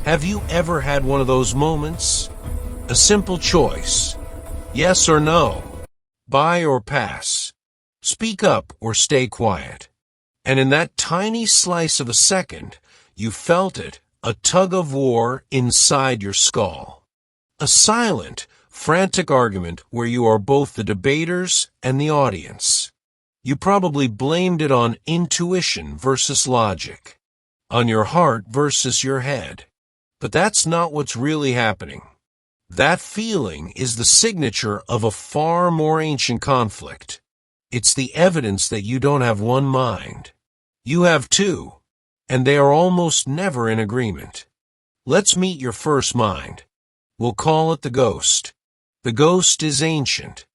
Have you ever had one of those moments? A simple choice. Yes or no. Buy or pass. Speak up or stay quiet. And in that tiny slice of a second, you felt it, a tug-of-war inside your skull. A silent, frantic argument where you are both the debaters and the audience. You probably blamed it on intuition versus logic, on your heart versus your head. But that's not what's really happening. That feeling is the signature of a far more ancient conflict. It's the evidence that you don't have one mind. You have two, and they are almost never in agreement. Let's meet your first mind. We'll call it the ghost. The ghost is ancient.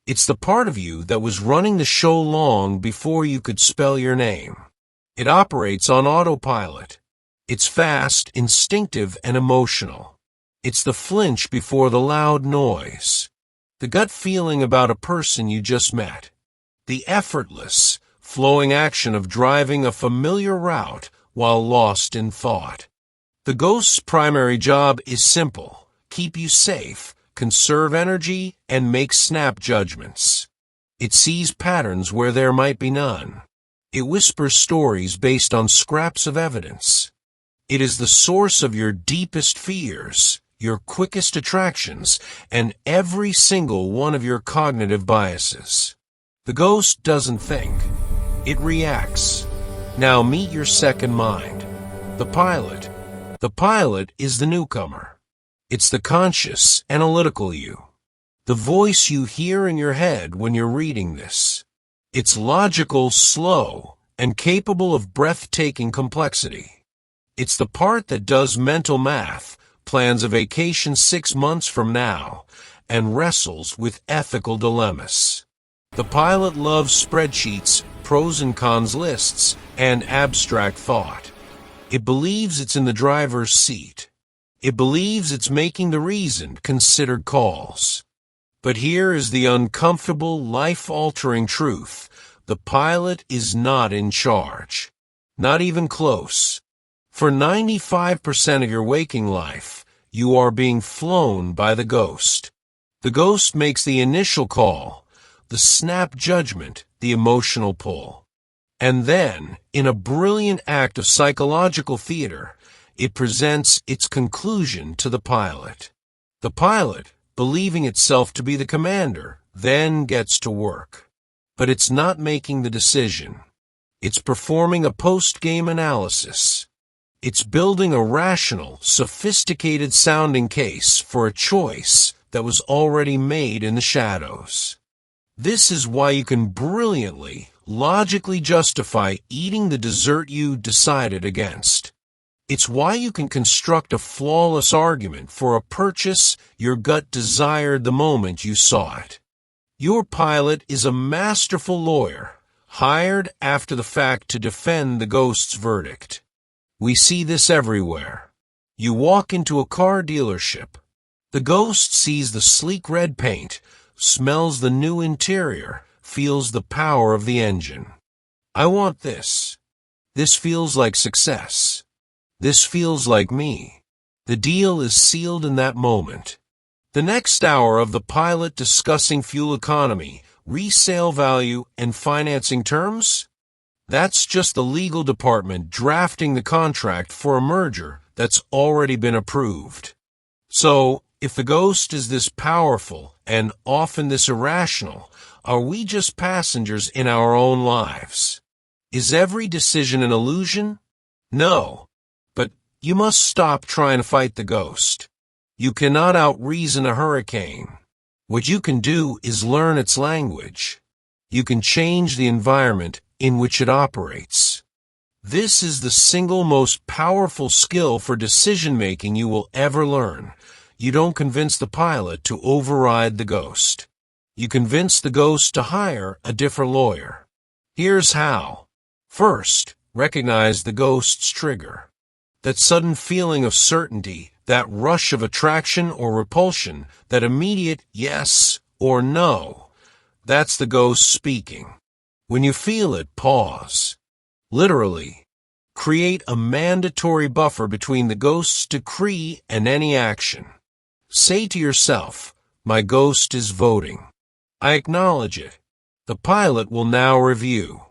It's the part of you that was running the show long before you could spell your name. It operates on autopilot. It's fast, instinctive, and emotional. It's the flinch before the loud noise. The gut feeling about a person you just met. The effortless, flowing action of driving a familiar route while lost in thought. The ghost's primary job is simple: keep you safe, conserve energy, and make snap judgments. It sees patterns where there might be none. It whispers stories based on scraps of evidence. It is the source of your deepest fears, your quickest attractions, and every single one of your cognitive biases. The ghost doesn't think. It reacts. Now meet your second mind. The pilot. The pilot is the newcomer. It's the conscious, analytical you. The voice you hear in your head when you're reading this. It's logical, slow, and capable of breathtaking complexity. It's the part that does mental math, plans a vacation 6 months from now, and wrestles with ethical dilemmas. The pilot loves spreadsheets, pros and cons lists, and abstract thought. It believes it's in the driver's seat. It believes it's making the reasoned, considered calls. But here is the uncomfortable, life-altering truth. The pilot is not in charge. Not even close. For 95% of your waking life, you are being flown by the ghost. The ghost makes the initial call, the snap judgment, the emotional pull. And then, in a brilliant act of psychological theater, it presents its conclusion to the pilot. The pilot, believing itself to be the commander, then gets to work. But it's not making the decision. It's performing a post-game analysis. It's building a rational, sophisticated-sounding case for a choice that was already made in the shadows. This is why you can brilliantly, logically justify eating the dessert you decided against. It's why you can construct a flawless argument for a purchase your gut desired the moment you saw it. Your pilot is a masterful lawyer, hired after the fact to defend the ghost's verdict. We see this everywhere. You walk into a car dealership. The ghost sees the sleek red paint, smells the new interior, feels the power of the engine. I want this. This feels like success. This feels like me. The deal is sealed in that moment. The next hour of the pilot discussing fuel economy, resale value, and financing terms? That's just the legal department drafting the contract for a merger that's already been approved. So, if the ghost is this powerful and often this irrational, are we just passengers in our own lives? Is every decision an illusion? No. But you must stop trying to fight the ghost. You cannot out-reason a hurricane. What you can do is learn its language. You can change the environment in which it operates. This is the single most powerful skill for decision-making you will ever learn. You don't convince the pilot to override the ghost. You convince the ghost to hire a different lawyer. Here's how. First, recognize the ghost's trigger. That sudden feeling of certainty, that rush of attraction or repulsion, that immediate yes or no. That's the ghost speaking. When you feel it, pause. Literally. Create a mandatory buffer between the ghost's decree and any action. Say to yourself, my ghost is voting. I acknowledge it. The pilot will now review.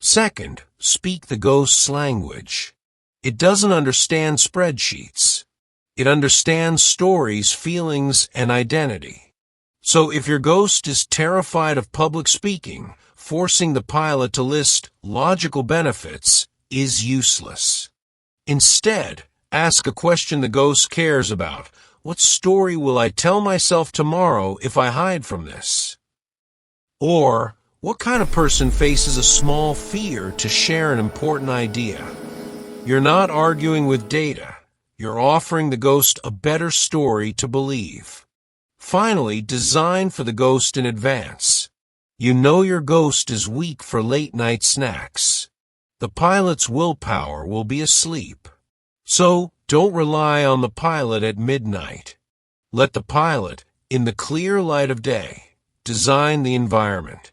Second, speak the ghost's language. It doesn't understand spreadsheets. It understands stories, feelings, and identity. So if your ghost is terrified of public speaking, forcing the pilot to list logical benefits is useless. Instead, ask a question the ghost cares about. What story will I tell myself tomorrow if I hide from this? Or, what kind of person faces a small fear to share an important idea? You're not arguing with data. You're offering the ghost a better story to believe. Finally, design for the ghost in advance. You know your ghost is weak for late-night snacks. The pilot's willpower will be asleep. So, don't rely on the pilot at midnight. Let the pilot, in the clear light of day, design the environment.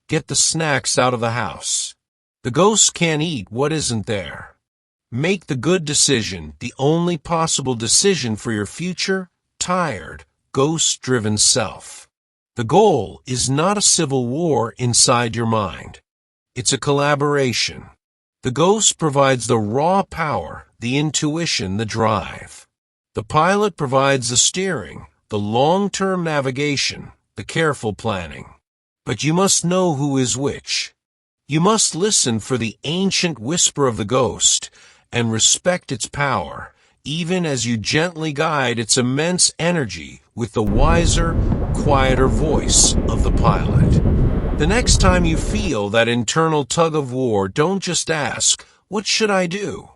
Get the snacks out of the house. The ghost can't eat what isn't there. Make the good decision the only possible decision for your future, tired, ghost-driven self. The goal is not a civil war inside your mind. It's a collaboration. The ghost provides the raw power, the intuition, the drive. The pilot provides the steering, the long-term navigation, the careful planning. But you must know who is which. You must listen for the ancient whisper of the ghost and respect its power, even as you gently guide its immense energy with the wiser, quieter voice of the pilot. The next time you feel that internal tug-of-war, don't just ask, what should I do?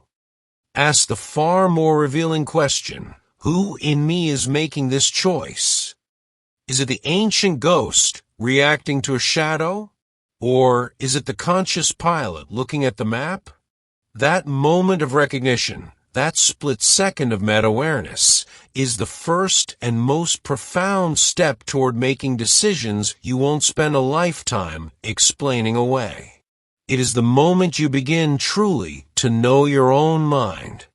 Ask the far more revealing question, who in me is making this choice? Is it the ancient ghost reacting to a shadow? Or is it the conscious pilot looking at the map? That moment of recognition, that split second of meta-awareness, is the first and most profound step toward making decisions you won't spend a lifetime explaining away. It is the moment you begin truly to know your own mind.